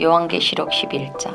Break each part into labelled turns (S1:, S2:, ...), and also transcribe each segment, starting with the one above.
S1: 요한계시록 11장.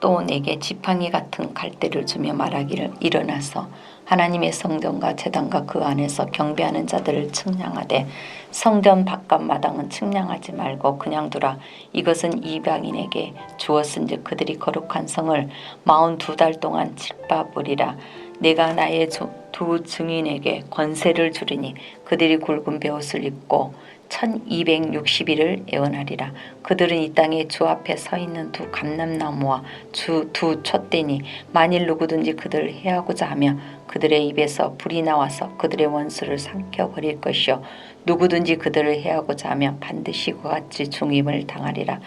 S1: 또 내게 지팡이 같은 갈대를 주며 말하기를, 일어나서 하나님의 성전과 제단과 그 안에서 경배하는 자들을 측량하되 성전 바깥 마당은 측량하지 말고 그냥 두라. 이것은 이방인에게 주었은즉 그들이 거룩한 성을 42달 동안 칠밟으리라. 내가 나의 두 증인에게 권세를 주리니 그들이 굵은 베옷을 입고 1260일을 애원하리라. 그들은 이 땅에 주 앞에 서 있는 두 감람나무와 두 촛대니 만일 누구든지 그들을 해하고자 하며 그들의 입에서 불이 나와서 그들의 원수를 삼켜버릴 것이요 누구든지 그들을 해하고자 하면 반드시 그와 같이 중임을 당하리라.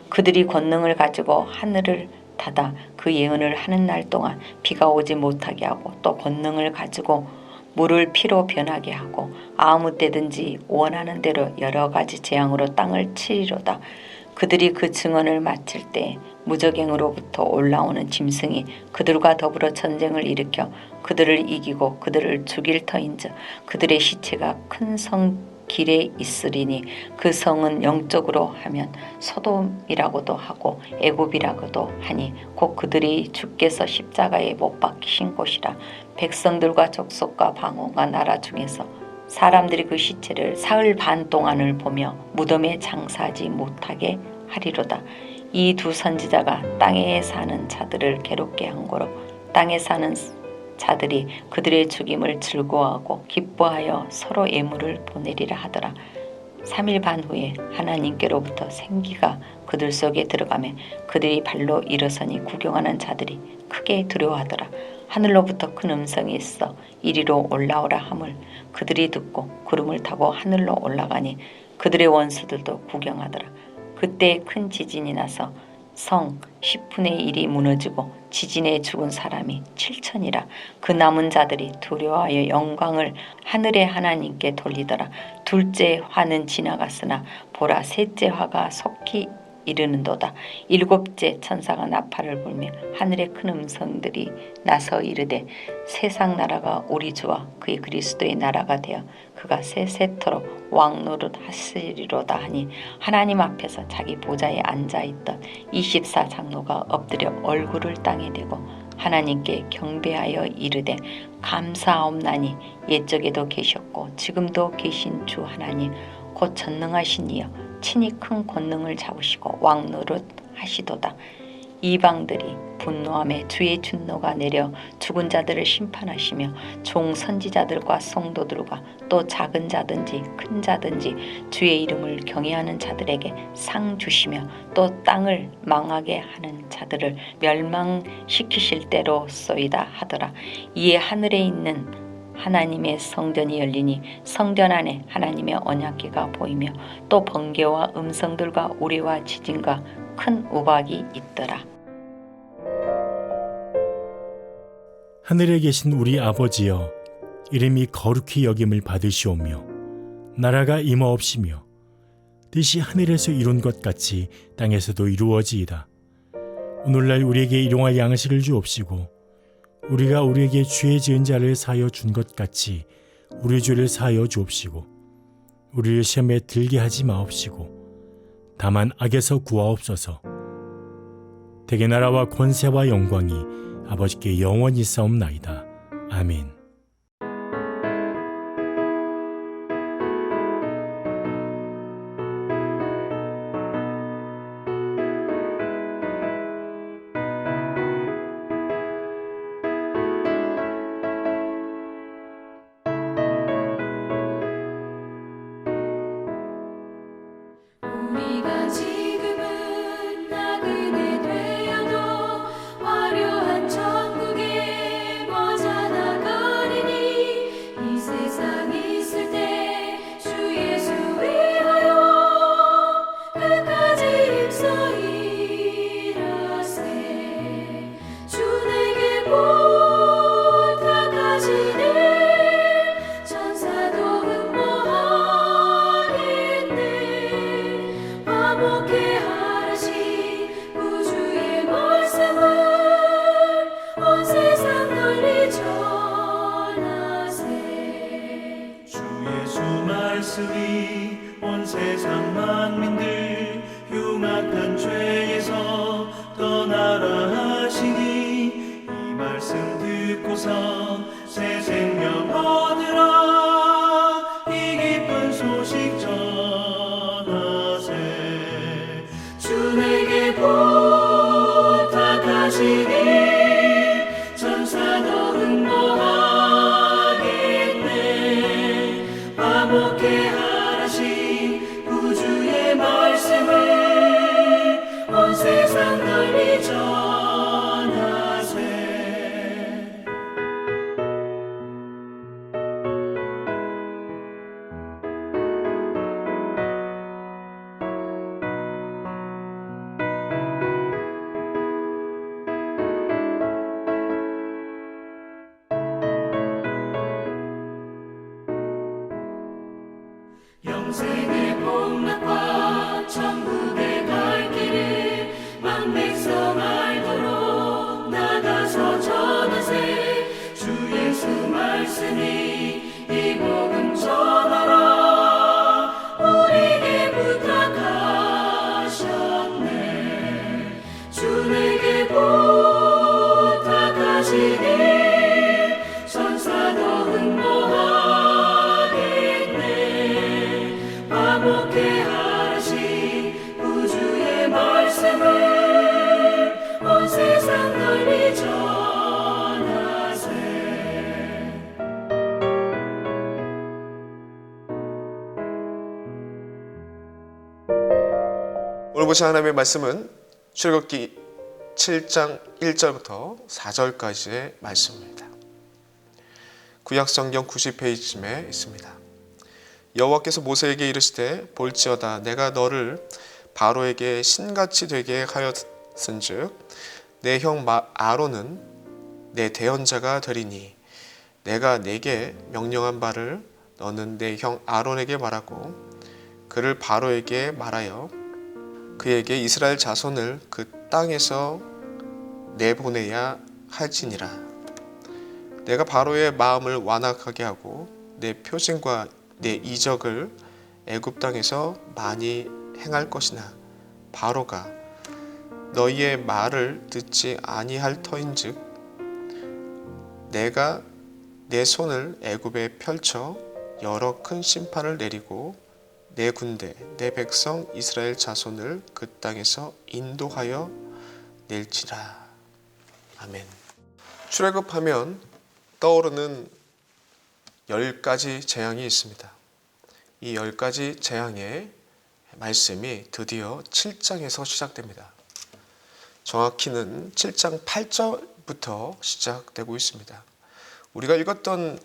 S1: 그들이 권능을 가지고 하늘을 닫아 그 예언을 하는 날 동안 비가 오지 못하게 하고, 또 권능을 가지고 물을 피로 변하게 하고 아무 때든지 원하는 대로 여러 가지 재앙으로 땅을 치리로다. 그들이 그 증언을 마칠 때 무적행으로부터 올라오는 짐승이 그들과 더불어 전쟁을 일으켜 그들을 이기고 그들을 죽일 터인즉 그들의 시체가 큰 성 길에 있으리니 그 성은 영적으로 하면 소돔이라고도 하고 애굽이라고도 하니 곧 그들이 주께서 십자가에 못 박히신 곳이라. 백성들과 족속과 방언과 나라 중에서 사람들이 그 시체를 사흘 반 동안을 보며 무덤에 장사하지 못하게 하리로다. 이 두 선지자가 땅에 사는 자들을 괴롭게 한 거로 땅에 사는 자들이 그들의 죽임을 즐거워하고 기뻐하여 서로 예물을 보내리라 하더라. 3일 반 후에 하나님께로부터 생기가 그들 속에 들어가매 그들이 발로 일어서니 구경하는 자들이 크게 두려워하더라. 하늘로부터 큰 음성이 있어 이리로 올라오라 함을 그들이 듣고 구름을 타고 하늘로 올라가니 그들의 원수들도 구경하더라. 그때 큰 지진이 나서 성 10분의 1이 무너지고 지진에 죽은 사람이 7천이라. 그 남은 자들이 두려워하여 영광을 하늘의 하나님께 돌리더라. 둘째 화는 지나갔으나 보라, 셋째 화가 속히 이르는도다. 일곱째 천사가 나팔을 불며 하늘의 큰 음성들이 나서 이르되, 세상 나라가 우리 주와 그의 그리스도의 나라가 되어 그가 세세토록 왕노릇 하시리로다 하니, 하나님 앞에서 자기 보좌에 앉아있던 24장로가 엎드려 얼굴을 땅에 대고 하나님께 경배하여 이르되, 감사하옵나니 옛적에도 계셨고 지금도 계신 주 하나님 곧 전능하신 이여, 친히 큰 권능을 잡으시고 왕노릇 하시도다. 이방들이 분노함에 주의 진노가 내려 죽은 자들을 심판하시며 종 선지자들과 성도들과 또 작은 자든지 큰 자든지 주의 이름을 경외하는 자들에게 상 주시며 또 땅을 망하게 하는 자들을 멸망시키실 때로소이다 하더라. 이에 하늘에 있는 하나님의 성전이 열리니 성전 안에 하나님의 언약궤가 보이며 또 번개와 음성들과 우리와 지진과 큰 우박이 있더라.
S2: 하늘에 계신 우리 아버지여, 이름이 거룩히 여김을 받으시오며 나라가 임하옵시며 뜻이 하늘에서 이룬 것 같이 땅에서도 이루어지이다. 오늘날 우리에게 일용할 양식을 주옵시고 우리가 우리에게 죄 지은 자를 사하여 준 것 같이 우리 죄를 사하여 주옵시고 우리를 시험에 들게 하지 마옵시고 다만 악에서 구하옵소서. 대개 나라와 권세와 영광이 아버지께 영원히 있사옵나이다. 아멘.
S3: 우리가 지금은 나그네 되어도 화려한 천국에 머자나가리니 이 세상 있을 때 주 예수 위하여 끝까지 힘써 일하세. 주 내게 부탁하시네. 천사도 흠모하겠네. 화목해 하라신 우주의 말씀을 온 세상 널리 전하세.
S4: 주 예수 말씀이 온 세상 만민들 흉악한 죄에서 떠나라 하시니 이 말씀 듣고서 새 생명 얻으라 이 기쁜 소식 전하세 주 내게 부탁하시니 천사도 응모하겠네 화목해 하라신 구주의 말씀을 온 세상 널리 전하세 영생의 복락과 천국에 갈 길을 만 백성 알도록 나가서 전하세 주 예수 말씀이 이 복음 전하라 우리에게 부탁하셨네 주 내게 부탁하시니 천사도 응모하겠네 화목해 하라신 구주의 말씀을 온 세상 널리 전하세
S5: 오늘 보신 하나님의 말씀은 출애굽기 7장 1절부터 4절까지의 말씀입니다. 구약성경 90페이지쯤에 있습니다. 여호와께서 모세에게 이르시되 볼지어다 내가 너를 바로에게 신같이 되게 하였은즉 내 형 아론은 내 대언자가 되리니 내가 네게 명령한 바를 너는 내 형 아론에게 말하고 그를 바로에게 말하여 그에게 이스라엘 자손을 그 땅에서 내보내야 할지니라. 내가 바로의 마음을 완악하게 하고 내 표징과 내 이적을 애굽 땅에서 많이 행할 것이나 바로가 너희의 말을 듣지 아니할 터인즉 내가 내 손을 애굽에 펼쳐 여러 큰 심판을 내리고 내 군대 내 백성 이스라엘 자손을 그 땅에서 인도하여 낼지라. 아멘. 출애굽하면 떠오르는 10가지 재앙이 있습니다. 이 10가지 재앙의 말씀이 드디어 7장에서 시작됩니다. 정확히는 7장 8절부터 시작되고 있습니다. 우리가 읽었던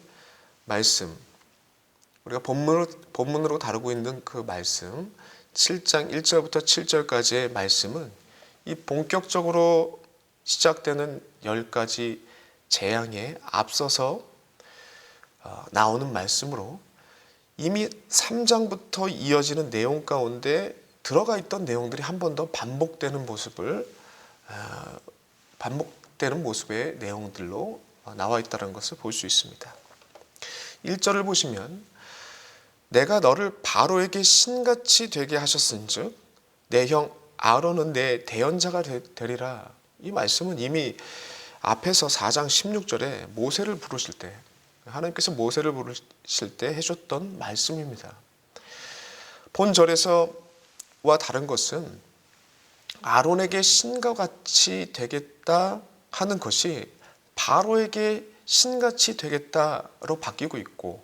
S5: 말씀, 우리가 본문으로 다루고 있는 그 말씀 7장 1절부터 7절까지의 말씀은 이 본격적으로 시작되는 10가지 재앙에 앞서서 나오는 말씀으로 이미 3장부터 이어지는 내용 가운데 들어가 있던 내용들이 한 번 더 반복되는 모습의 내용들로 나와 있다는 것을 볼 수 있습니다. 1절을 보시면 내가 너를 바로에게 신같이 되게 하셨은즉 내 형 아론은 내 대언자가 되리라. 이 말씀은 이미 앞에서 4장 16절에 모세를 부르실 때 하나님께서 모세를 부르실 때 해줬던 말씀입니다. 본절에서와 다른 것은 아론에게 신과 같이 되겠다 하는 것이 바로에게 신같이 되겠다로 바뀌고 있고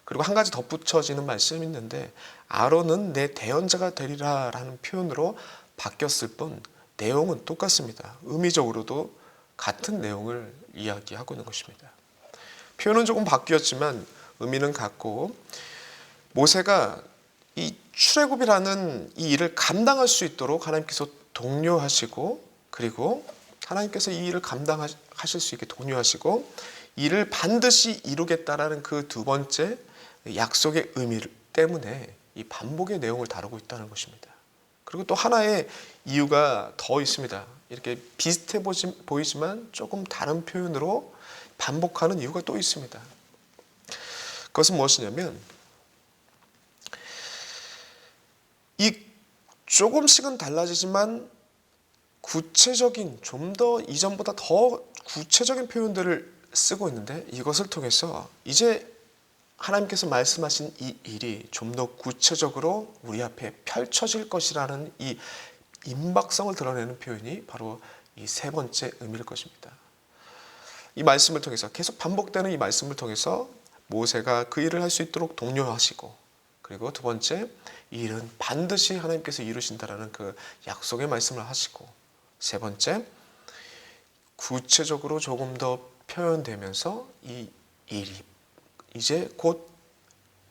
S5: 그리고 한 가지 덧붙여지는 말씀이 있는데 아론은 내 대언자가 되리라 라는 표현으로 바뀌었을 뿐 내용은 똑같습니다. 의미적으로도 같은 내용을 이야기하고 있는 것입니다. 표현은 조금 바뀌었지만 의미는 같고 모세가 이 출애굽이라는 이 일을 감당할 수 있도록 하나님께서 독려하시고 그리고 하나님께서 이 일을 감당하실 수 있게 독려하시고 이를 반드시 이루겠다라는 그 두 번째 약속의 의미 때문에 이 반복의 내용을 다루고 있다는 것입니다. 그리고 또 하나의 이유가 더 있습니다. 이렇게 비슷해 보이지만 조금 다른 표현으로 반복하는 이유가 또 있습니다. 그것은 무엇이냐면 이 조금씩은 달라지지만 구체적인, 좀 더 이전보다 더 구체적인 표현들을 쓰고 있는데, 이것을 통해서 이제 하나님께서 말씀하신 이 일이 좀 더 구체적으로 우리 앞에 펼쳐질 것이라는 이 임박성을 드러내는 표현이 바로 이 세 번째 의미일 것입니다. 이 말씀을 통해서, 계속 반복되는 이 말씀을 통해서 모세가 그 일을 할 수 있도록 독려하시고, 그리고 두 번째, 이 일은 반드시 하나님께서 이루신다라는 그 약속의 말씀을 하시고, 세 번째, 구체적으로 조금 더 표현되면서 이 일이 이제 곧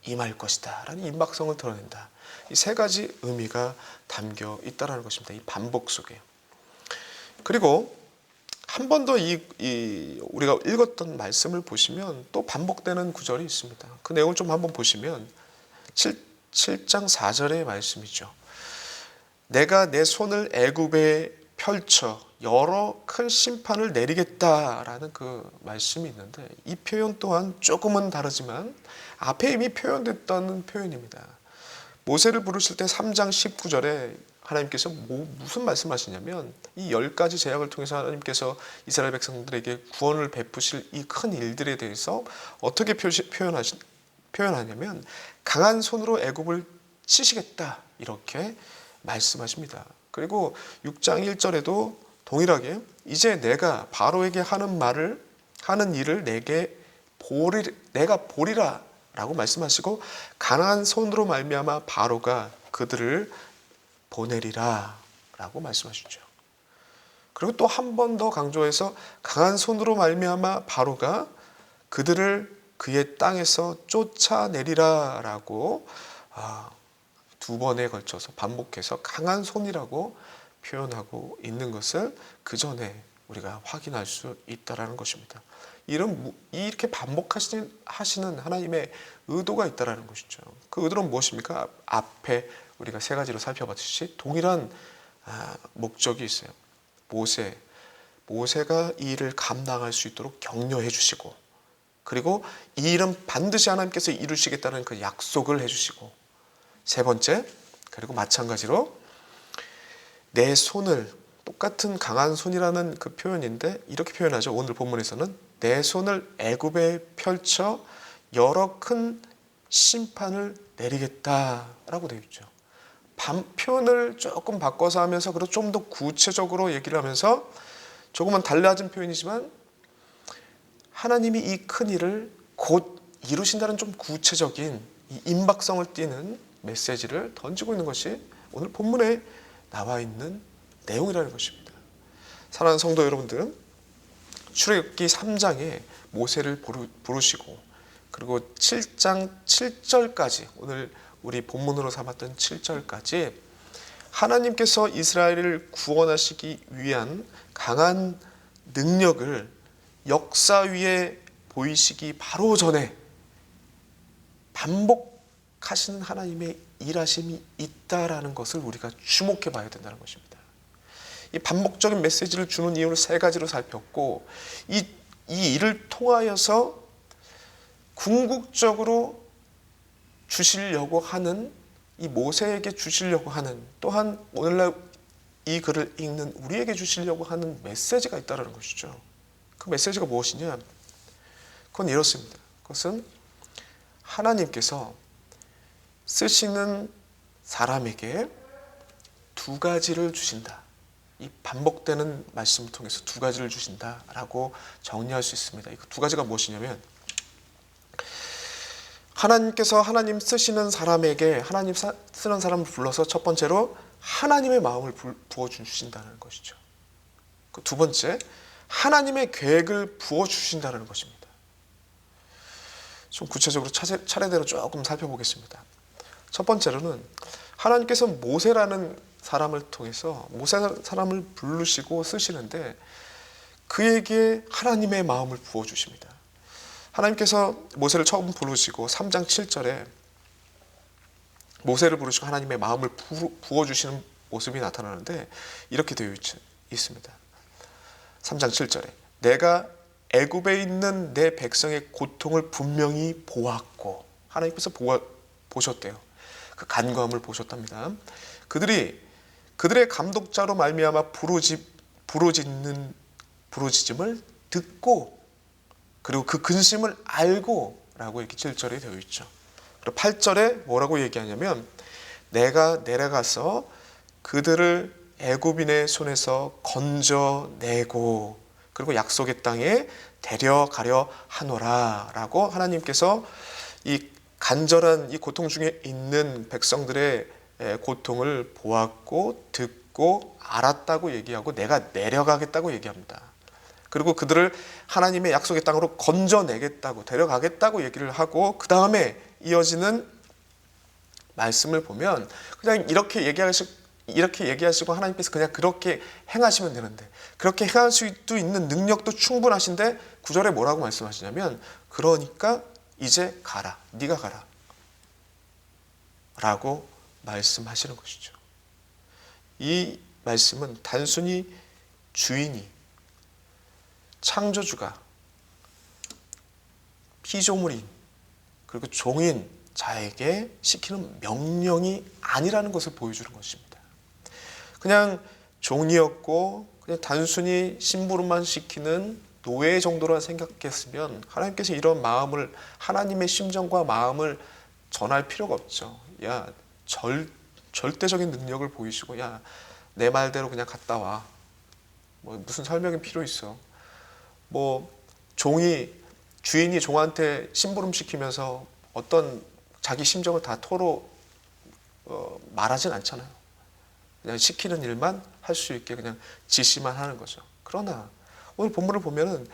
S5: 임할 것이다 라는 임박성을 드러낸다. 이 세 가지 의미가 담겨 있다는 것입니다. 이 반복 속에. 그리고 한 번 더 우리가 읽었던 말씀을 보시면 또 반복되는 구절이 있습니다. 그 내용을 좀 한번 보시면 7장 4절의 말씀이죠. 내가 내 손을 애굽에 펼쳐 여러 큰 심판을 내리겠다라는 그 말씀이 있는데, 이 표현 또한 조금은 다르지만 앞에 이미 표현됐던 표현입니다. 모세를 부르실 때 3장 19절에 하나님께서 무슨 말씀하시냐면, 이 10가지 제약을 통해서 하나님께서 이스라엘 백성들에게 구원을 베푸실 이 큰 일들에 대해서 어떻게 표현하냐면, 강한 손으로 애굽을 치시겠다 이렇게 말씀하십니다. 그리고 6장 1절에도 동일하게 이제 내가 바로에게 하는 일을 내가 보리라 라고 말씀하시고, 강한 손으로 말미암아 바로가 그들을 보내리라 라고 말씀하시죠. 그리고 또 한 번 더 강조해서 강한 손으로 말미암아 바로가 그들을 그의 땅에서 쫓아내리라 라고 두 번에 걸쳐서 반복해서 강한 손이라고 표현하고 있는 것을 그 전에 우리가 확인할 수 있다는 것입니다. 이렇게 반복하시는 하나님의 의도가 있다는 것이죠. 그 의도는 무엇입니까? 앞에 우리가 세 가지로 살펴봤듯이 동일한 목적이 있어요. 모세가 이 일을 감당할 수 있도록 격려해 주시고, 그리고 이 일은 반드시 하나님께서 이루시겠다는 그 약속을 해주시고, 세 번째, 그리고 마찬가지로 내 손을, 똑같은 강한 손이라는 그 표현인데 이렇게 표현하죠. 오늘 본문에서는 내 손을 애굽에 펼쳐 여러 큰 심판을 내리겠다라고 되어 있죠. 표현을 조금 바꿔서 하면서, 그리고 좀 더 구체적으로 얘기를 하면서 조금은 달라진 표현이지만 하나님이 이 큰 일을 곧 이루신다는 좀 구체적인 이 임박성을 띠는 메시지를 던지고 있는 것이 오늘 본문에 나와 있는 내용이라는 것입니다. 사랑하는 성도 여러분들, 출애굽기 3장에 모세를 부르시고, 그리고 7장 7절까지, 오늘 우리 본문으로 삼았던 7절까지 하나님께서 이스라엘을 구원하시기 위한 강한 능력을 역사 위에 보이시기 바로 전에 반복하시는 하나님의 일하심이 있다라는 것을 우리가 주목해 봐야 된다는 것입니다. 이 반복적인 메시지를 주는 이유를 세 가지로 살폈고, 이 일을 통하여서 궁극적으로 주시려고 하는, 이 모세에게 주시려고 하는, 또한 오늘날 이 글을 읽는 우리에게 주시려고 하는 메시지가 있다는 것이죠. 그 메시지가 무엇이냐? 그건 이렇습니다. 그것은 하나님께서 쓰시는 사람에게 두 가지를 주신다. 이 반복되는 말씀을 통해서 두 가지를 주신다라고 정리할 수 있습니다. 이 두 가지가 무엇이냐면, 하나님께서 하나님 쓰시는 사람에게, 하나님 쓰는 사람을 불러서 첫 번째로 하나님의 마음을 부어주신다는 것이죠. 그 두 번째, 하나님의 계획을 부어주신다는 것입니다. 좀 구체적으로 차례대로 조금 살펴보겠습니다. 첫 번째로는 하나님께서 모세라는 사람을 통해서 모세 사람을 부르시고 쓰시는데, 그에게 하나님의 마음을 부어주십니다. 하나님께서 모세를 처음 부르시고 3장 7절에 모세를 부르시고 하나님의 마음을 부어주시는 모습이 나타나는데 이렇게 되어 있습니다. 3장 7절에 내가 애굽에 있는 내 백성의 고통을 분명히 보았고, 하나님께서 보셨대요. 그 간구함을 보셨답니다. 그들이 그들의 감독자로 말미암아 부르짖음을 듣고 그리고 그 근심을 알고 라고 이렇게 7절에 되어 있죠. 그리고 8절에 뭐라고 얘기하냐면 내가 내려가서 그들을 애굽인의 손에서 건져내고 그리고 약속의 땅에 데려가려 하노라 라고 하나님께서 이 간절한 이 고통 중에 있는 백성들의 고통을 보았고 듣고 알았다고 얘기하고 내가 내려가겠다고 얘기합니다. 그리고 그들을 하나님의 약속의 땅으로 건져내겠다고 데려가겠다고 얘기를 하고 그 다음에 이어지는 말씀을 보면 그냥 이렇게 얘기하시고 하나님께서 그냥 그렇게 행하시면 되는데 그렇게 행할 수도 있는 능력도 충분하신데 9절에 뭐라고 말씀하시냐면 그러니까 이제 가라, 네가 가라 라고 말씀하시는 것이죠. 이 말씀은 단순히 주인이 창조주가 피조물인 그리고 종인 자에게 시키는 명령이 아니라는 것을 보여주는 것입니다. 그냥 종이었고 그냥 단순히 심부름만 시키는 노예 정도라 생각했으면 하나님께서 이런 마음을 하나님의 심정과 마음을 전할 필요가 없죠. 야, 절대적인 능력을 보이시고 야, 내 말대로 그냥 갔다 와. 뭐 무슨 설명이 필요 있어. 뭐 주인이 종한테 심부름 시키면서 어떤 자기 심정을 다 토로 말하진 않잖아요. 그냥 시키는 일만 할 수 있게 그냥 지시만 하는 거죠. 그러나 오늘 본문을 보면은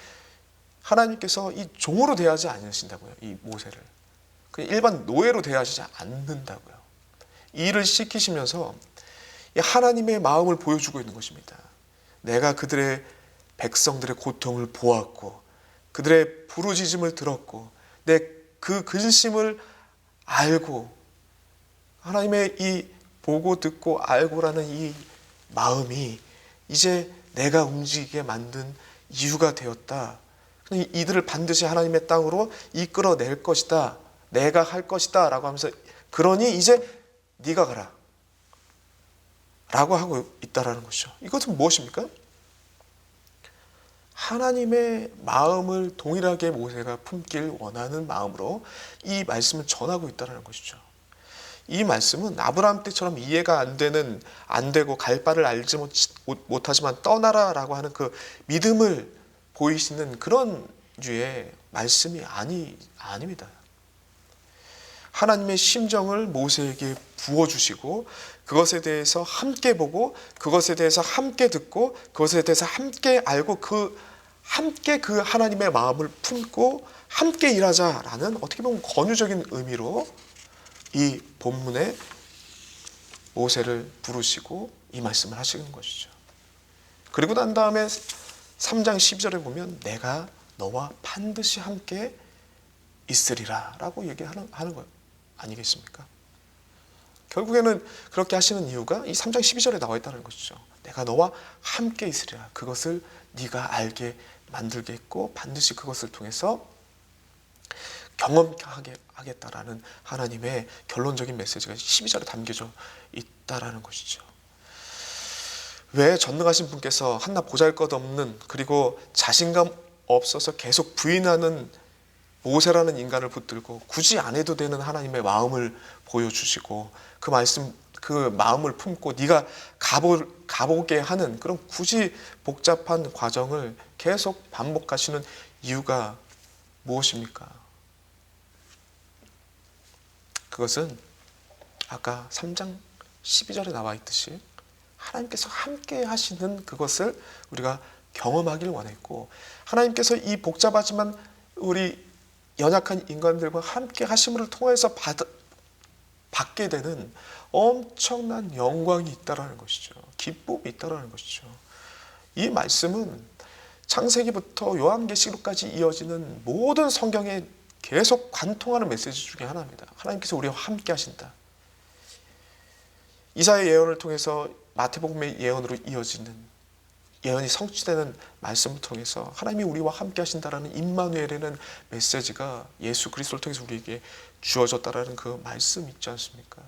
S5: 하나님께서 이 종으로 대하지 않으신다고요. 이 모세를. 그냥 일반 노예로 대하시지 않는다고요. 이 일을 시키시면서 하나님의 마음을 보여주고 있는 것입니다. 내가 그들의 백성들의 고통을 보았고 그들의 부르짖음을 들었고 내 그 근심을 알고 하나님의 이 보고 듣고 알고라는 이 마음이 이제 내가 움직이게 만든 이유가 되었다. 이들을 반드시 하나님의 땅으로 이끌어낼 것이다. 내가 할 것이다 라고 하면서 그러니 이제 네가 가라 라고 하고 있다라는 것이죠. 이것은 무엇입니까? 하나님의 마음을 동일하게 모세가 품길 원하는 마음으로 이 말씀을 전하고 있다는 것이죠. 이 말씀은 아브라함 때처럼 이해가 안 되고 갈 바를 알지 못하지만 떠나라라고 하는 그 믿음을 보이시는 그런 류의 말씀이 아닙니다. 하나님의 심정을 모세에게 부어주시고 그것에 대해서 함께 보고 그것에 대해서 함께 듣고 그것에 대해서 함께 알고 함께 그 하나님의 마음을 품고 함께 일하자라는 어떻게 보면 권유적인 의미로 이 본문에 모세를 부르시고 이 말씀을 하시는 것이죠. 그리고 난 다음에 3장 12절에 보면 내가 너와 반드시 함께 있으리라 라고 얘기하는 거 아니겠습니까? 결국에는 그렇게 하시는 이유가 이 3장 12절에 나와 있다는 것이죠. 내가 너와 함께 있으리라. 그것을 네가 알게 만들겠고 반드시 그것을 통해서 경험하게 하겠다라는 하나님의 결론적인 메시지가 12절에 담겨져 있다라는 것이죠. 왜 전능하신 분께서 한낱 보잘것없는 그리고 자신감 없어서 계속 부인하는 모세라는 인간을 붙들고 굳이 안 해도 되는 하나님의 마음을 보여주시고 그 마음을 품고 네가 가보게 하는 그런 굳이 복잡한 과정을 계속 반복하시는 이유가 무엇입니까? 그것은 아까 3장 12절에 나와 있듯이 하나님께서 함께 하시는 그것을 우리가 경험하길 원했고 하나님께서 이 복잡하지만 우리 연약한 인간들과 함께 하심을 통해서 받게 되는 엄청난 영광이 있다라는 것이죠. 기쁨이 있다라는 것이죠. 이 말씀은 창세기부터 요한계시록까지 이어지는 모든 성경에 계속 관통하는 메시지 중에 하나입니다. 하나님께서 우리와 함께 하신다. 이사야 예언을 통해서 마태복음의 예언으로 이어지는 예언이 성취되는 말씀을 통해서 하나님이 우리와 함께 하신다라는 임마누엘이라는 메시지가 예수 그리스도를 통해서 우리에게 주어졌다라는 그 말씀 있지 않습니까?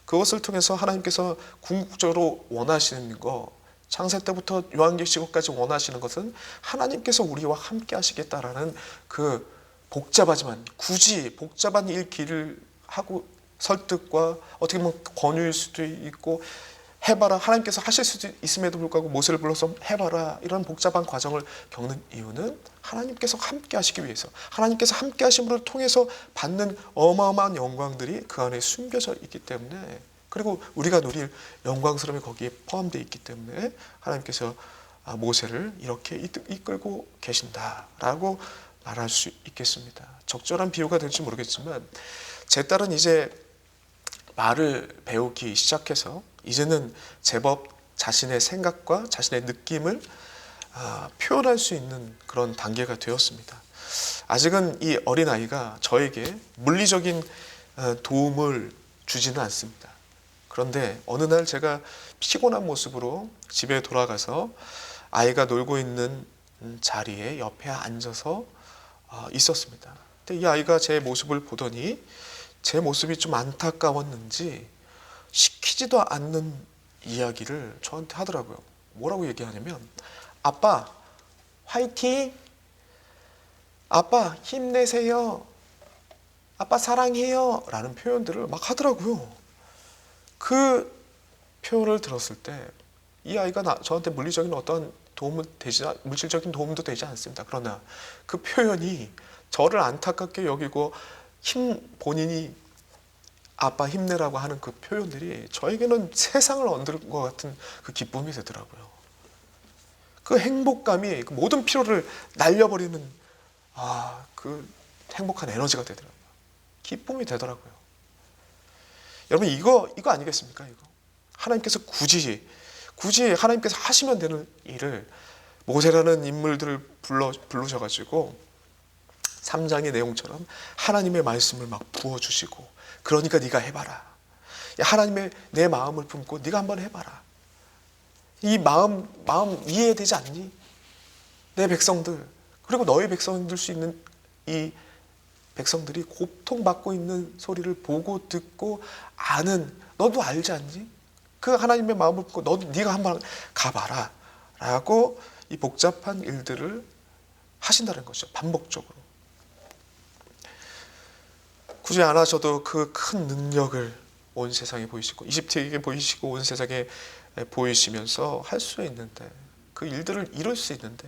S5: 그것을 통해서 하나님께서 궁극적으로 원하시는 거, 창세 때부터 요한계시록까지 원하시는 것은 하나님께서 우리와 함께 하시겠다라는 그 복잡하지만 굳이 복잡한 일 길을 하고 설득과 어떻게 보면 권유일 수도 있고 해봐라, 하나님께서 하실 수도 있음에도 불구하고 모세를 불러서 해봐라, 이런 복잡한 과정을 겪는 이유는 하나님께서 함께 하시기 위해서, 하나님께서 함께 하심을 통해서 받는 어마어마한 영광들이 그 안에 숨겨져 있기 때문에, 그리고 우리가 누릴 영광스러움이 거기에 포함되어 있기 때문에 하나님께서 모세를 이렇게 이끌고 계신다라고 말할 수 있겠습니다. 적절한 비유가 될지 모르겠지만 제 딸은 이제 말을 배우기 시작해서 이제는 제법 자신의 생각과 자신의 느낌을 표현할 수 있는 그런 단계가 되었습니다. 아직은 이 어린아이가 저에게 물리적인 도움을 주지는 않습니다. 그런데 어느 날 제가 피곤한 모습으로 집에 돌아가서 아이가 놀고 있는 자리에 옆에 앉아서 있었습니다. 근데 이 아이가 제 모습을 보더니 제 모습이 좀 안타까웠는지 시키지도 않는 이야기를 저한테 하더라고요. 뭐라고 얘기하냐면, 아빠 화이팅, 아빠 힘내세요, 아빠 사랑해요 라는 표현들을 막 하더라고요. 그 표현을 들었을 때 이 아이가 저한테 물리적인 어떤 물질적인 도움도 되지 않습니다. 그러나 그 표현이 저를 안타깝게 여기고 본인이 아빠 힘내라고 하는 그 표현들이 저에게는 세상을 얻는 것 같은 그 기쁨이 되더라고요. 그 행복감이 그 모든 피로를 날려버리는 그 행복한 에너지가 되더라고요. 기쁨이 되더라고요. 여러분 이거 아니겠습니까? 이거 하나님께서 굳이 하나님께서 하시면 되는 일을 모세라는 인물들을 부르셔가지고 3장의 내용처럼 하나님의 말씀을 막 부어주시고, 그러니까 네가 해봐라, 야, 하나님의 내 마음을 품고 네가 한번 해봐라, 이 마음 이해되지 않니? 내 백성들, 그리고 너희 백성들 수 있는 이 백성들이 고통받고 있는 소리를 보고 듣고 아는, 너도 알지 않니? 그 하나님의 마음을 품고 너도 네가 한번 가봐라 라고 이 복잡한 일들을 하신다는 것이죠. 반복적으로. 굳이 안 하셔도 그 큰 능력을 온 세상에 보이시고 이집트에게 보이시고 온 세상에 보이시면서 할 수 있는데, 그 일들을 이룰 수 있는데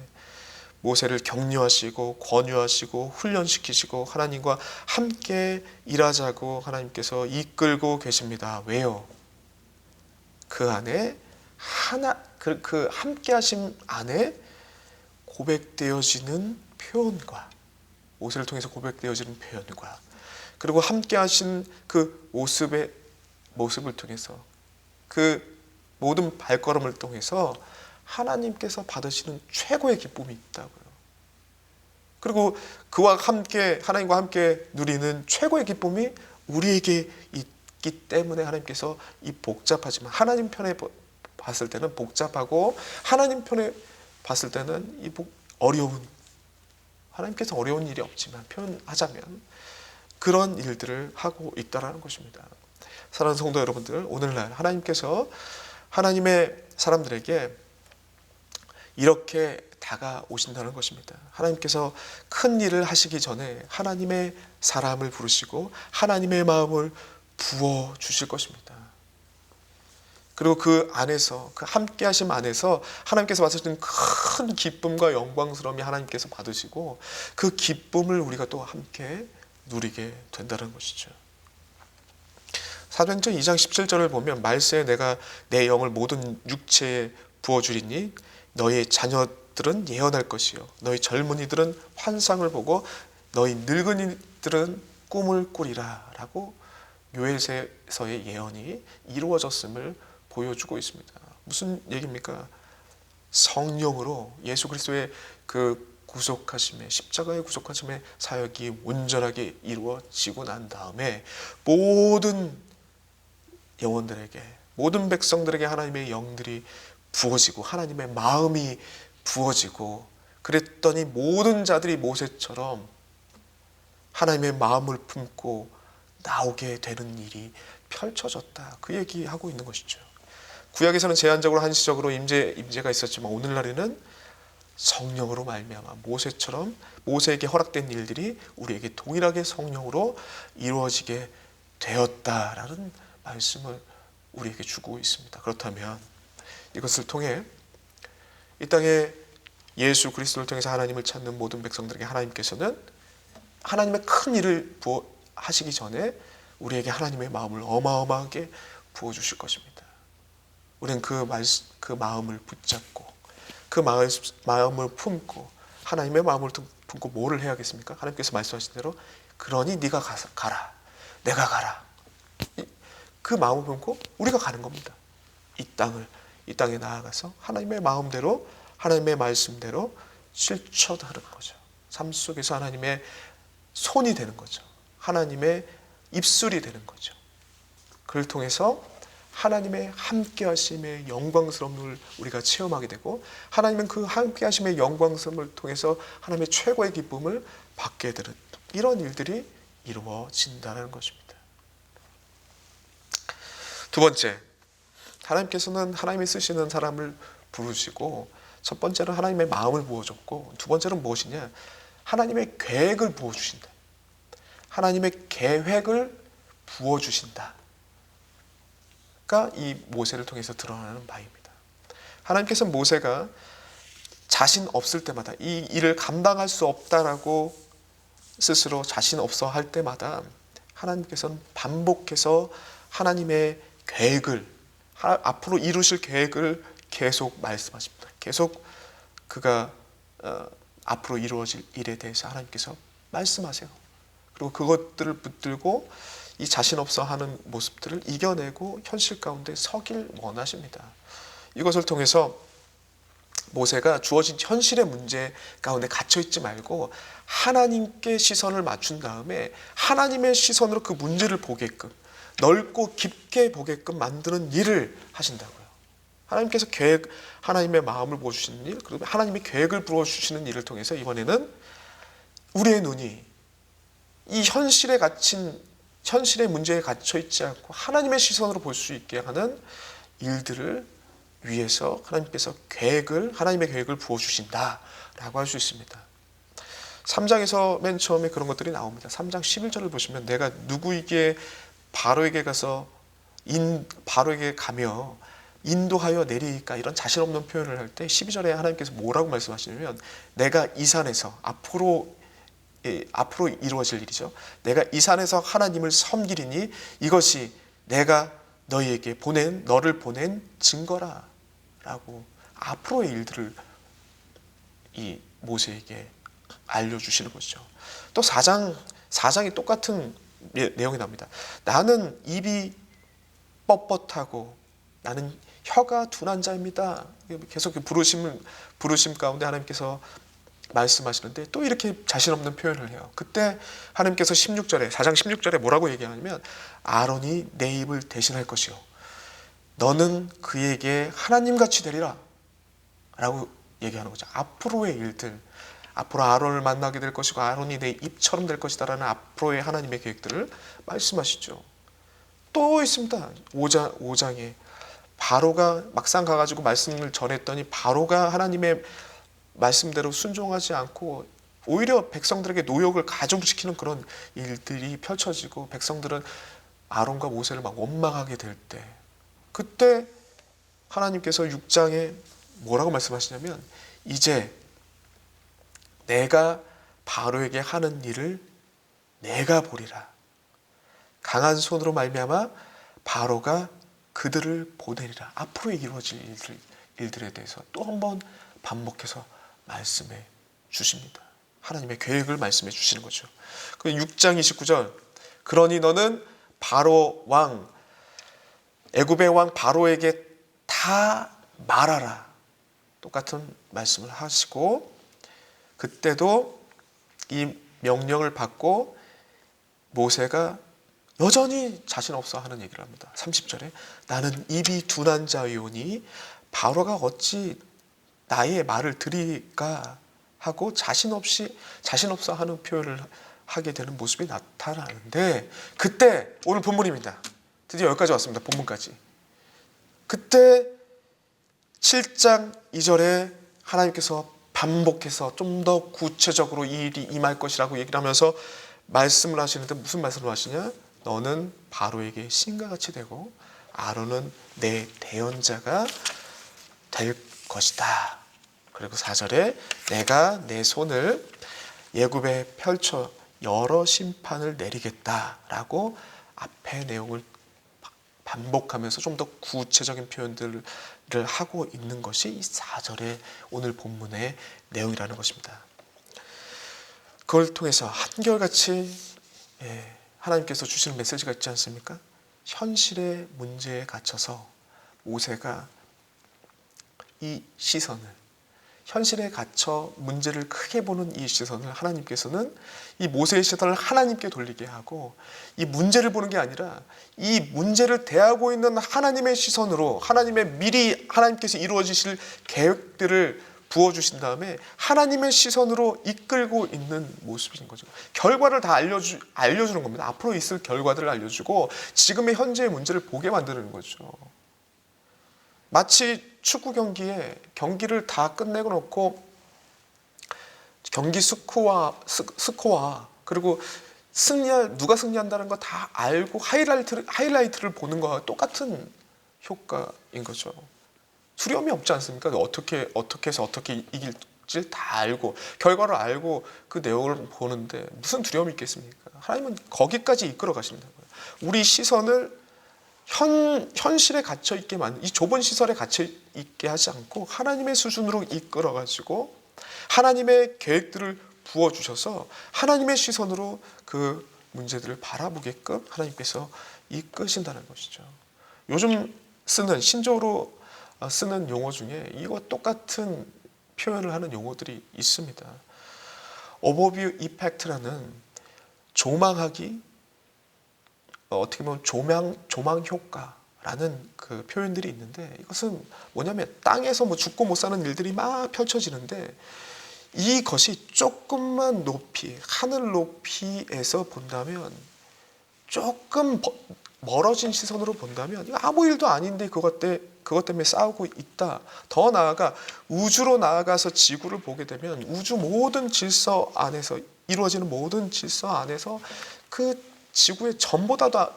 S5: 모세를 격려하시고 권유하시고 훈련시키시고 하나님과 함께 일하자고 하나님께서 이끌고 계십니다. 왜요? 그 안에 그 함께 하심 안에 고백되어지는 표현과, 모세를 통해서 고백되어지는 표현과, 그리고 함께 하신 그 모습을 통해서, 그 모든 발걸음을 통해서 하나님께서 받으시는 최고의 기쁨이 있다고요. 그리고 그와 함께, 하나님과 함께 누리는 최고의 기쁨이 우리에게 있기 때문에 하나님께서 이 복잡하지만, 하나님 편에 봤을 때는 복잡하고 하나님 편에 봤을 때는 이 어려운, 하나님께서 어려운 일이 없지만 표현하자면 그런 일들을 하고 있다는 것입니다. 사랑하는 성도 여러분들, 오늘날 하나님께서 하나님의 사람들에게 이렇게 다가오신다는 것입니다. 하나님께서 큰 일을 하시기 전에 하나님의 사람을 부르시고 하나님의 마음을 부어 주실 것입니다. 그리고 그 안에서, 그 함께 하심 안에서 하나님께서 받으시는 큰 기쁨과 영광스러움이 하나님께서 받으시고, 그 기쁨을 우리가 또 함께 누리게 된다는 것이죠. 사도행전 2장 17절을 보면, 말세에 내가 내 영을 모든 육체에 부어주리니 너희 자녀들은 예언할 것이요 너희 젊은이들은 환상을 보고 너희 늙은이들은 꿈을 꾸리라 라고 요엘서의 예언이 이루어졌음을 보여주고 있습니다. 무슨 얘기입니까? 성령으로 예수 그리스도의 그 구속하심의, 십자가의 구속하심의 사역이 온전하게 이루어지고 난 다음에 모든 영혼들에게, 모든 백성들에게 하나님의 영들이 부어지고 하나님의 마음이 부어지고, 그랬더니 모든 자들이 모세처럼 하나님의 마음을 품고 나오게 되는 일이 펼쳐졌다. 그 얘기하고 있는 것이죠. 구약에서는 제한적으로 한시적으로 임재가 있었지만 오늘날에는 성령으로 말미암아 모세처럼 모세에게 허락된 일들이 우리에게 동일하게 성령으로 이루어지게 되었다라는 말씀을 우리에게 주고 있습니다. 그렇다면 이것을 통해 이 땅에 예수 그리스도를 통해서 하나님을 찾는 모든 백성들에게 하나님께서는 하나님의 큰 일을 하시기 전에 우리에게 하나님의 마음을 어마어마하게 부어주실 것입니다. 우리는 그 마음을 붙잡고 그 마음을 품고 하나님의 마음을 품고 뭐를 해야겠습니까? 하나님께서 말씀하신 대로 그러니 네가 가라. 내가 가라. 그 마음을 품고 우리가 가는 겁니다. 이 땅에 나아가서 하나님의 마음대로 하나님의 말씀대로 실천하는 거죠. 삶 속에서 하나님의 손이 되는 거죠. 하나님의 입술이 되는 거죠. 그를 통해서 하나님의 함께하심의 영광스러움을 우리가 체험하게 되고 하나님은 그 함께하심의 영광스러움을 통해서 하나님의 최고의 기쁨을 받게 되는 이런 일들이 이루어진다는 것입니다. 두 번째, 하나님께서는 하나님이 쓰시는 사람을 부르시고 첫 번째로 하나님의 마음을 부어줬고 두 번째는 무엇이냐? 하나님의 계획을 부어주신다. 하나님의 계획을 부어주신다. 가 이 모세를 통해서 드러나는 바입니다. 하나님께서 모세가 자신 없을 때마다 이 일을 감당할 수 없다라고 스스로 자신 없어 할 때마다 하나님께서는 반복해서 하나님의 계획을 앞으로 이루실 계획을 계속 말씀하십니다. 계속 그가 앞으로 이루어질 일에 대해서 하나님께서 말씀하세요. 그리고 그것들을 붙들고 이 자신 없어 하는 모습들을 이겨내고 현실 가운데 서길 원하십니다. 이것을 통해서 모세가 주어진 현실의 문제 가운데 갇혀있지 말고 하나님께 시선을 맞춘 다음에 하나님의 시선으로 그 문제를 보게끔 넓고 깊게 보게끔 만드는 일을 하신다고요. 하나님께서 하나님의 마음을 부어주시는 일, 그리고 하나님의 계획을 부어주시는 일을 통해서 이번에는 우리의 눈이 이 현실의 문제에 갇혀있지 않고 하나님의 시선으로 볼 수 있게 하는 일들을 위해서 하나님께서 하나님의 계획을 부어주신다라고 할 수 있습니다. 3장에서 맨 처음에 그런 것들이 나옵니다. 3장 11절을 보시면 내가 누구에게 바로에게 가며 인도하여 내리니까 이런 자신 없는 표현을 할 때 12절에 하나님께서 뭐라고 말씀하시냐면 내가 이 산에서 앞으로 이루어질 일이죠. 내가 이 산에서 하나님을 섬기리니 이것이 내가 너를 보낸 증거라 라고 앞으로의 일들을 이 모세에게 알려주시는 것이죠. 또 4장이 똑같은 내용이 나옵니다. 나는 입이 뻣뻣하고 나는 혀가 둔한 자입니다. 계속 부르심 가운데 하나님께서 말씀하시는데 또 이렇게 자신 없는 표현을 해요. 그때 하나님께서 4장 16절에 뭐라고 얘기하냐면 아론이 내 입을 대신할 것이요 너는 그에게 하나님같이 되리라 라고 얘기하는 거죠. 앞으로의 일들, 앞으로 아론을 만나게 될 것이고 아론이 내 입처럼 될 것이다 라는 앞으로의 하나님의 계획들을 말씀하시죠. 또 있습니다. 5장에 바로가 막상 가가지고 말씀을 전했더니 바로가 하나님의 말씀대로 순종하지 않고 오히려 백성들에게 노역을 가중시키는 그런 일들이 펼쳐지고 백성들은 아론과 모세를 막 원망하게 될 때 그때 하나님께서 6장에 뭐라고 말씀하시냐면 이제 내가 바로에게 하는 일을 내가 보리라. 강한 손으로 말미암아 바로가 그들을 보내리라. 앞으로 이루어질 일들에 대해서 또 한 번 반복해서 말씀해 주십니다. 하나님의 계획을 말씀해 주시는 거죠. 6장 29절 그러니 너는 바로 왕 애굽의 왕 바로에게 다 말하라. 똑같은 말씀을 하시고 그때도 이 명령을 받고 모세가 여전히 자신 없어 하는 얘기를 합니다. 30절에 나는 입이 둔한 자이오니 바로가 어찌 나의 말을 들을까 하고 자신 없어 하는 표현을 하게 되는 모습이 나타나는데 그때 오늘 본문입니다. 드디어 여기까지 왔습니다. 본문까지. 그때 7장 2절에 하나님께서 반복해서 좀 더 구체적으로 이 일이 임할 것이라고 얘기를 하면서 말씀을 하시는데 무슨 말씀을 하시냐? 너는 바로에게 신과 같이 되고 아론은 내 대언자가 될 것이다. 그리고 4절에 내가 내 손을 애굽에 펼쳐 여러 심판을 내리겠다라고 앞의 내용을 반복하면서 좀 더 구체적인 표현들을 하고 있는 것이 이 4절의 오늘 본문의 내용이라는 것입니다. 그걸 통해서 한결같이 하나님께서 주시는 메시지가 있지 않습니까? 현실의 문제에 갇혀서 모세가 이 시선을, 현실에 갇혀 문제를 크게 보는 이 시선을 하나님께서는 이 모세의 시선을 하나님께 돌리게 하고 이 문제를 보는 게 아니라 이 문제를 대하고 있는 하나님의 시선으로 하나님의 미리 하나님께서 이루어지실 계획들을 부어주신 다음에 하나님의 시선으로 이끌고 있는 모습인 거죠. 결과를 다 알려주는 겁니다. 앞으로 있을 결과들을 알려주고 지금의 현재의 문제를 보게 만드는 거죠. 마치 축구 경기를 다 끝내고 놓고 경기 스코어 그리고 누가 승리한다는 거 다 알고 하이라이트를 보는 거와 똑같은 효과인 거죠. 두려움이 없지 않습니까? 어떻게 해서 어떻게 이길지 다 알고 결과를 알고 그 내용을 보는데 무슨 두려움이 있겠습니까? 하나님은 거기까지 이끌어 가신다고요. 우리 시선을 현실에 갇혀 있게 만든 이 좁은 시설에 갇혀 있게 하지 않고 하나님의 수준으로 이끌어 가지고 하나님의 계획들을 부어 주셔서 하나님의 시선으로 그 문제들을 바라보게끔 하나님께서 이끄신다는 것이죠. 요즘 신조어로 쓰는 용어 중에 이거 똑같은 표현을 하는 용어들이 있습니다. 오버뷰 이펙트라는 조망하기, 어떻게 보면 조망 효과라는 그 표현들이 있는데 이것은 뭐냐면 땅에서 죽고 못 사는 일들이 막 펼쳐지는데 이것이 조금만 높이 하늘 높이에서 본다면 조금 멀어진 시선으로 본다면 이거 아무 일도 아닌데 그것 때문에 싸우고 있다. 더 나아가 우주로 나아가서 지구를 보게 되면 우주 모든 질서 안에서 이루어지는 모든 질서 안에서 그 지구의 전보다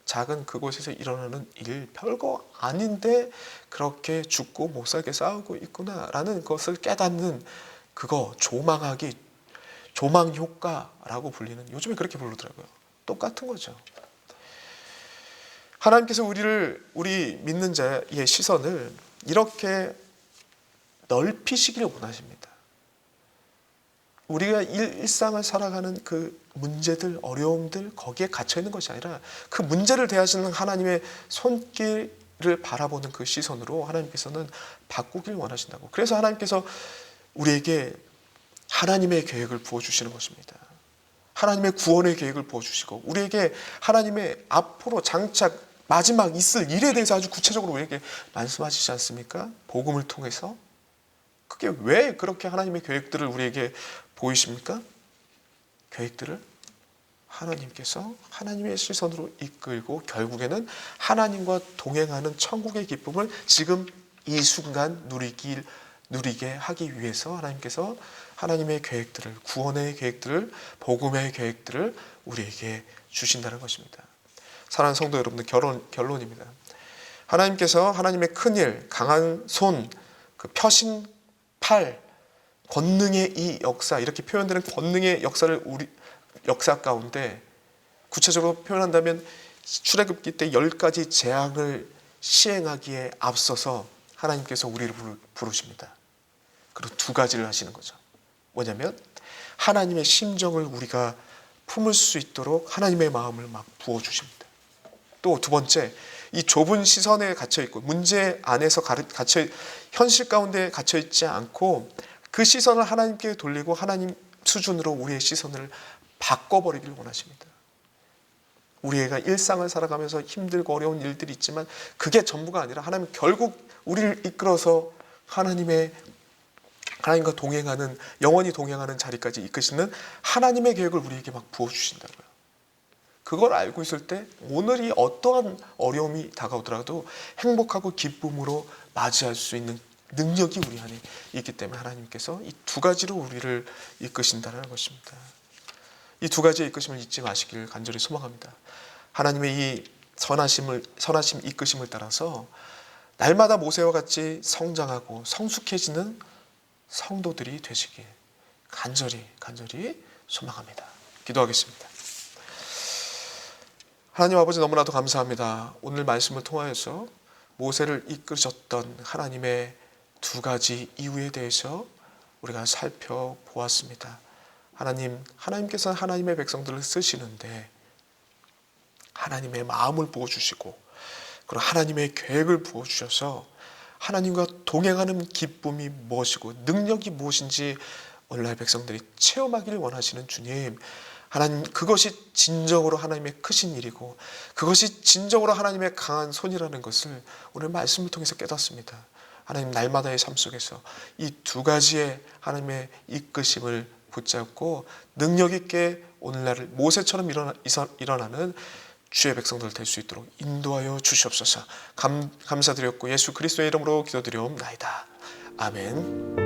S5: 작은 그곳에서 일어나는 일 별거 아닌데 그렇게 죽고 못 살게 싸우고 있구나라는 것을 깨닫는 그거 조망하기, 조망 효과라고 불리는 요즘에 그렇게 부르더라고요. 똑같은 거죠. 하나님께서 우리 믿는 자의 시선을 이렇게 넓히시기를 원하십니다. 우리가 일상을 살아가는 그 문제들, 어려움들 거기에 갇혀 있는 것이 아니라 그 문제를 대하시는 하나님의 손길을 바라보는 그 시선으로 하나님께서는 바꾸길 원하신다고. 그래서 하나님께서 우리에게 하나님의 계획을 부어주시는 것입니다. 하나님의 구원의 계획을 부어주시고 우리에게 하나님의 앞으로 장착 마지막 있을 일에 대해서 아주 구체적으로 우리에게 말씀하시지 않습니까? 복음을 통해서. 그게 왜 그렇게 하나님의 계획들을 우리에게 보이십니까? 계획들을 하나님께서 하나님의 시선으로 이끌고 결국에는 하나님과 동행하는 천국의 기쁨을 지금 이 순간 누리게 하기 위해서 하나님께서 하나님의 계획들을, 구원의 계획들을, 복음의 계획들을 우리에게 주신다는 것입니다. 사랑하는 성도 여러분들, 결론입니다. 하나님께서 하나님의 큰일, 강한 손, 그 펴신 팔, 권능의 이 역사, 이렇게 표현되는 권능의 역사를 역사 가운데 구체적으로 표현한다면 출애굽기 때 10가지 재앙을 시행하기에 앞서서 하나님께서 우리를 부르십니다. 그리고 2가지를 하시는 거죠. 뭐냐면 하나님의 심정을 우리가 품을 수 있도록 하나님의 마음을 막 부어주십니다. 또 2번째, 이 좁은 시선에 갇혀있고 문제 안에서 현실 가운데 갇혀있지 않고 그 시선을 하나님께 돌리고 하나님 수준으로 우리의 시선을 바꿔버리길 원하십니다. 우리가 일상을 살아가면서 힘들고 어려운 일들이 있지만 그게 전부가 아니라 하나님 결국 우리를 이끌어서 하나님과 동행하는, 영원히 동행하는 자리까지 이끄시는 하나님의 계획을 우리에게 막 부어주신다고요. 그걸 알고 있을 때 오늘이 어떠한 어려움이 다가오더라도 행복하고 기쁨으로 맞이할 수 있는 능력이 우리 안에 있기 때문에 하나님께서 이 두 가지로 우리를 이끄신다는 것입니다. 이 두 가지의 이끄심을 잊지 마시길 간절히 소망합니다. 하나님의 이 선하심 이끄심을 따라서 날마다 모세와 같이 성장하고 성숙해지는 성도들이 되시길 간절히 소망합니다. 기도하겠습니다. 하나님 아버지, 너무나도 감사합니다. 오늘 말씀을 통하여서 모세를 이끄셨던 하나님의 두 가지 이유에 대해서 우리가 살펴보았습니다. 하나님께서는 하나님의 백성들을 쓰시는데 하나님의 마음을 부어주시고, 그리고 하나님의 계획을 부어주셔서 하나님과 동행하는 기쁨이 무엇이고 능력이 무엇인지 오늘날 백성들이 체험하기를 원하시는 주님, 하나님, 그것이 진정으로 하나님의 크신 일이고 그것이 진정으로 하나님의 강한 손이라는 것을 오늘 말씀을 통해서 깨닫습니다. 하나님, 날마다의 삶 속에서 이 두 가지의 하나님의 이끄심을 붙잡고 능력 있게 오늘날을 모세처럼 일어나는 주의 백성들 될 수 있도록 인도하여 주시옵소서. 감사드렸고 예수 그리스도의 이름으로 기도드리옵나이다. 아멘.